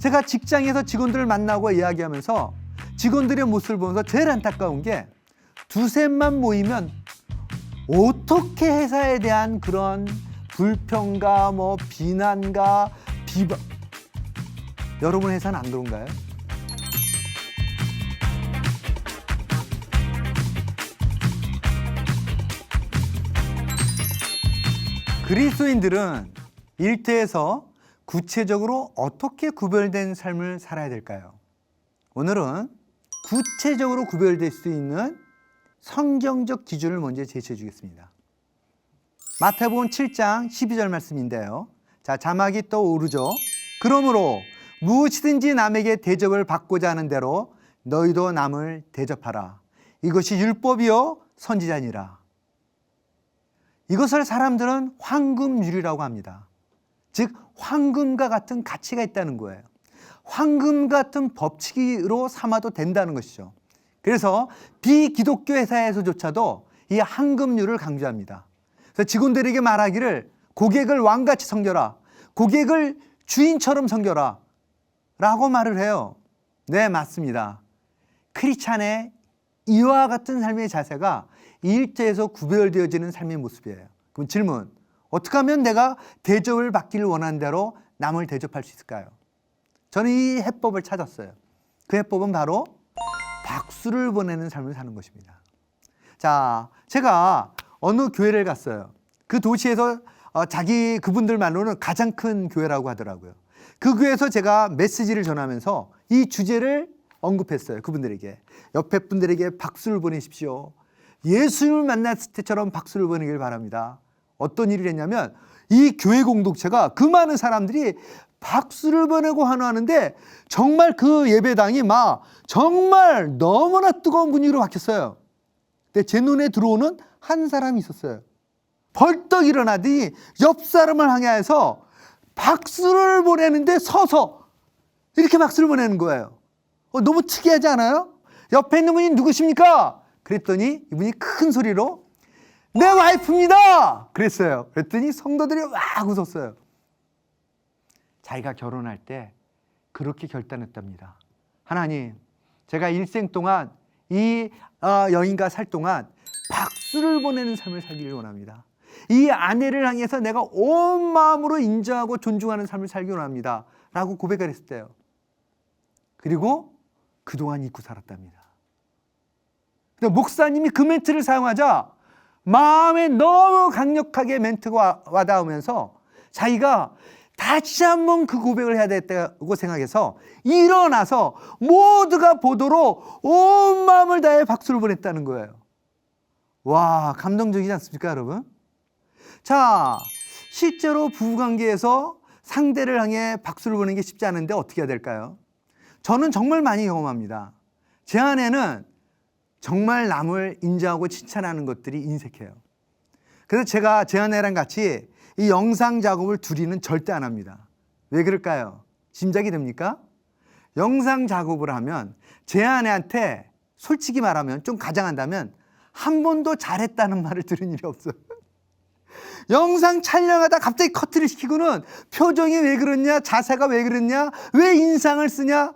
제가 직장에서 직원들을 만나고 이야기하면서 직원들의 모습을 보면서 제일 안타까운 게 두셋만 모이면 어떻게 회사에 대한 그런 불평과 비난과 비방, 여러분 회사는 안 그런가요? 그리스도인들은 일터에서 구체적으로 어떻게 구별된 삶을 살아야 될까요? 오늘은 구체적으로 구별될 수 있는 성경적 기준을 먼저 제시해 주겠습니다. 마태복음 7장 12절 말씀인데요. 자, 자막이 떠오르죠. 그러므로 무엇이든지 남에게 대접을 받고자 하는 대로 너희도 남을 대접하라. 이것이 율법이요 선지자니라. 이것을 사람들은 황금률이라고 합니다. 즉 황금과 같은 가치가 있다는 거예요. 황금 같은 법칙으로 삼아도 된다는 것이죠. 그래서 비기독교 회사에서조차도 이 황금률을 강조합니다. 그래서 직원들에게 말하기를 고객을 왕같이 섬겨라, 고객을 주인처럼 섬겨라 라고 말을 해요. 네, 맞습니다. 크리스찬의 이와 같은 삶의 자세가 일터에서 구별되어지는 삶의 모습이에요. 그럼 질문, 어떻게 하면 내가 대접을 받기를 원하는 대로 남을 대접할 수 있을까요? 저는 이 해법을 찾았어요. 그 해법은 바로 박수를 보내는 삶을 사는 것입니다. 자, 제가 어느 교회를 갔어요. 그 도시에서 그분들 말로는 가장 큰 교회라고 하더라고요. 그 교회에서 제가 메시지를 전하면서 이 주제를 언급했어요. 그분들에게. 옆에 분들에게 박수를 보내십시오. 예수님을 만났을 때처럼 박수를 보내길 바랍니다. 어떤 일을 했냐면 이 교회 공동체가 그 많은 사람들이 박수를 보내고 환호하는데 정말 그 예배당이 정말 너무나 뜨거운 분위기로 바뀌었어요. 근데 제 눈에 들어오는 한 사람이 있었어요. 벌떡 일어나더니 옆 사람을 향해서 박수를 보내는데 서서 이렇게 박수를 보내는 거예요. 너무 특이하지 않아요? 옆에 있는 분이 누구십니까? 그랬더니 이분이 큰 소리로 내 와이프입니다! 그랬어요. 그랬더니 성도들이 막 웃었어요. 자기가 결혼할 때 그렇게 결단했답니다. 하나님, 제가 일생 동안 이 여인과 살 동안 박수를 보내는 삶을 살기를 원합니다. 이 아내를 향해서 내가 온 마음으로 인정하고 존중하는 삶을 살기 원합니다. 라고 고백을 했을 때요. 그리고 그동안 잊고 살았답니다. 근데 목사님이 그 멘트를 사용하자 마음에 너무 강력하게 멘트가 와닿으면서 자기가 다시 한번 그 고백을 해야 되겠다고 생각해서 일어나서 모두가 보도록 온 마음을 다해 박수를 보냈다는 거예요. 와, 감동적이지 않습니까, 여러분? 자, 실제로 부부관계에서 상대를 향해 박수를 보내는 게 쉽지 않은데 어떻게 해야 될까요? 저는 정말 많이 경험합니다. 제 안에는 정말 남을 인정하고 칭찬하는 것들이 인색해요. 그래서 제가 제 아내랑 같이 이 영상 작업을 둘이는 절대 안 합니다. 왜 그럴까요? 짐작이 됩니까? 영상 작업을 하면 제 아내한테 솔직히 말하면 좀 가장한다면 한 번도 잘했다는 말을 들은 일이 없어요. 영상 촬영하다 갑자기 커트를 시키고는 표정이 왜 그러냐, 자세가 왜 그러냐, 왜 인상을 쓰냐.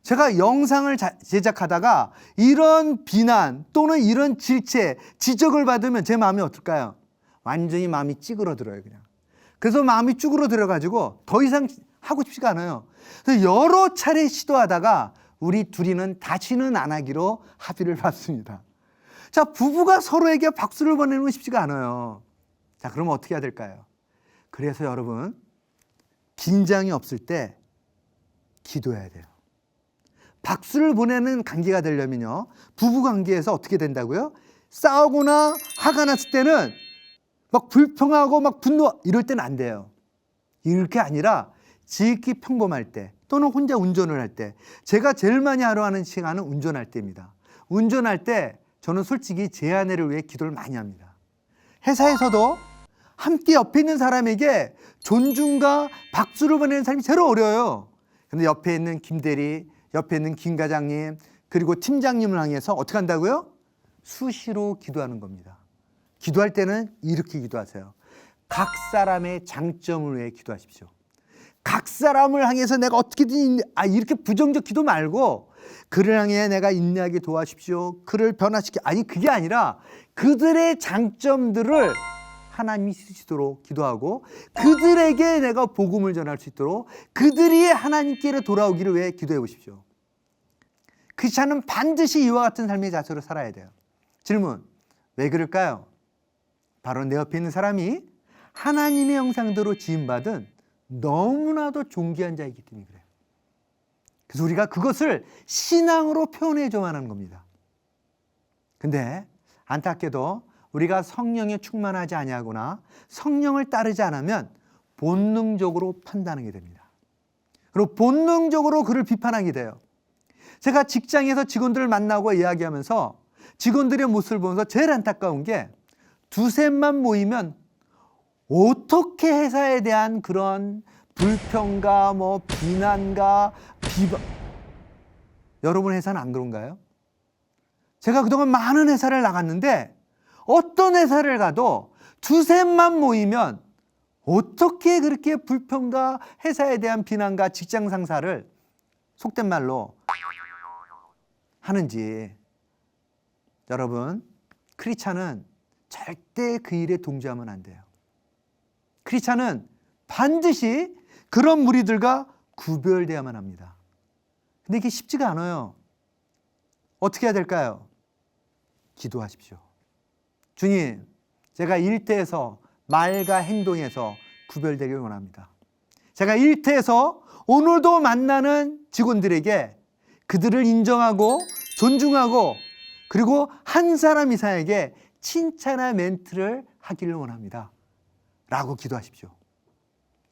제가 영상을 제작하다가 이런 비난 또는 이런 질책, 지적을 받으면 제 마음이 어떨까요? 완전히 마음이 찌그러들어요, 그냥. 그래서 마음이 쭈그러들어가지고 더 이상 하고 싶지가 않아요. 그래서 여러 차례 시도하다가 우리 둘이는 다시는 안 하기로 합의를 봤습니다. 자, 부부가 서로에게 박수를 보내는 건 쉽지가 않아요. 자, 그럼 어떻게 해야 될까요? 그래서 여러분, 긴장이 없을 때 기도해야 돼요. 박수를 보내는 관계가 되려면요, 부부 관계에서 어떻게 된다고요? 싸우거나 화가 났을 때는 막 불평하고 막 분노 이럴 때는 안 돼요. 이렇게 아니라 지극히 평범할 때 또는 혼자 운전을 할 때, 제가 제일 많이 하는 시간은 운전할 때입니다. 운전할 때 저는 솔직히 제 아내를 위해 기도를 많이 합니다. 회사에서도 함께 옆에 있는 사람에게 존중과 박수를 보내는 삶이 제일 어려워요. 근데 옆에 있는 김 대리, 옆에 있는 김 과장님, 그리고 팀장님을 향해서 어떻게 한다고요? 수시로 기도하는 겁니다. 기도할 때는 이렇게 기도하세요. 각 사람의 장점을 위해 기도하십시오. 각 사람을 향해서 내가 어떻게든 이렇게 부정적 기도 말고 그를 향해 내가 인내하게 도와주십시오. 그를 변화시켜. 아니 그게 아니라 그들의 장점들을 하나님이 쓰시도록 기도하고 그들에게 내가 복음을 전할 수 있도록 그들이 하나님께로 돌아오기를 위해 기도해 보십시오. 크리스찬은 반드시 이와 같은 삶의 자세로 살아야 돼요. 질문, 왜 그럴까요? 바로 내 옆에 있는 사람이 하나님의 형상대로 지음받은 너무나도 존귀한 자이기 때문에 그래요. 그래서 우리가 그것을 신앙으로 표현해줘야만 하는 겁니다. 근데 안타깝게도 우리가 성령에 충만하지 아니하거나 성령을 따르지 않으면 본능적으로 판단하게 됩니다. 그리고 본능적으로 그를 비판하게 돼요. 제가 직장에서 직원들을 만나고 이야기하면서 직원들의 모습을 보면서 제일 안타까운 게 두셋만 모이면 어떻게 회사에 대한 그런 불평과 비난과 비방. 여러분 회사는 안 그런가요? 제가 그동안 많은 회사를 나갔는데 어떤 회사를 가도 두셋만 모이면 어떻게 그렇게 불평과 회사에 대한 비난과 직장 상사를 속된 말로 하는지. 여러분, 크리스찬은 절대 그 일에 동조하면 안 돼요. 크리스찬은 반드시 그런 무리들과 구별되어야만 합니다. 근데 이게 쉽지가 않아요. 어떻게 해야 될까요? 기도하십시오. 주님, 제가 일터에서 말과 행동에서 구별되길 원합니다. 제가 일터에서 오늘도 만나는 직원들에게 그들을 인정하고 존중하고 그리고 한 사람 이상에게 칭찬의 멘트를 하기를 원합니다. 라고 기도하십시오.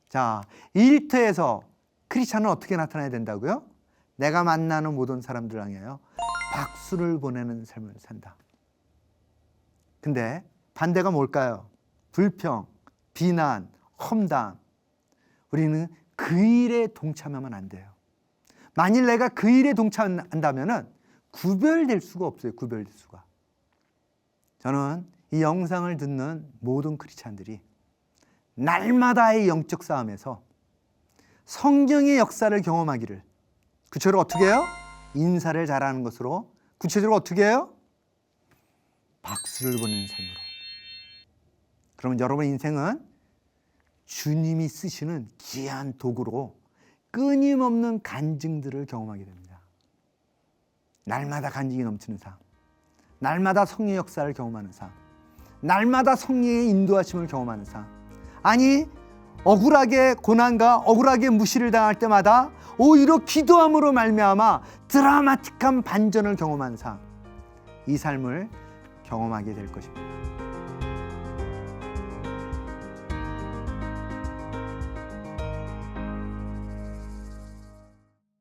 자, 일터에서 크리스찬은 어떻게 나타나야 된다고요? 내가 만나는 모든 사람들 향하여 박수를 보내는 삶을 산다. 근데 반대가 뭘까요? 불평, 비난, 험담. 우리는 그 일에 동참하면 안 돼요. 만일 내가 그 일에 동참한다면 구별될 수가 없어요. 구별될 수가. 저는 이 영상을 듣는 모든 크리스찬들이 날마다의 영적 싸움에서 성경의 역사를 경험하기를, 구체적으로 어떻게 해요? 인사를 잘하는 것으로, 구체적으로 어떻게 해요? 박수를 보내는 삶으로. 그러면 여러분의 인생은 주님이 쓰시는 귀한 도구로 끊임없는 간증들을 경험하게 됩니다. 날마다 간증이 넘치는 삶, 날마다 성령의 역사를 경험하는 삶, 날마다 성령의 인도하심을 경험하는 삶. 아니, 억울하게 고난과 억울하게 무시를 당할 때마다 오히려 기도함으로 말미암아 드라마틱한 반전을 경험하는 삶, 이 삶을 경험하게 될 것입니다.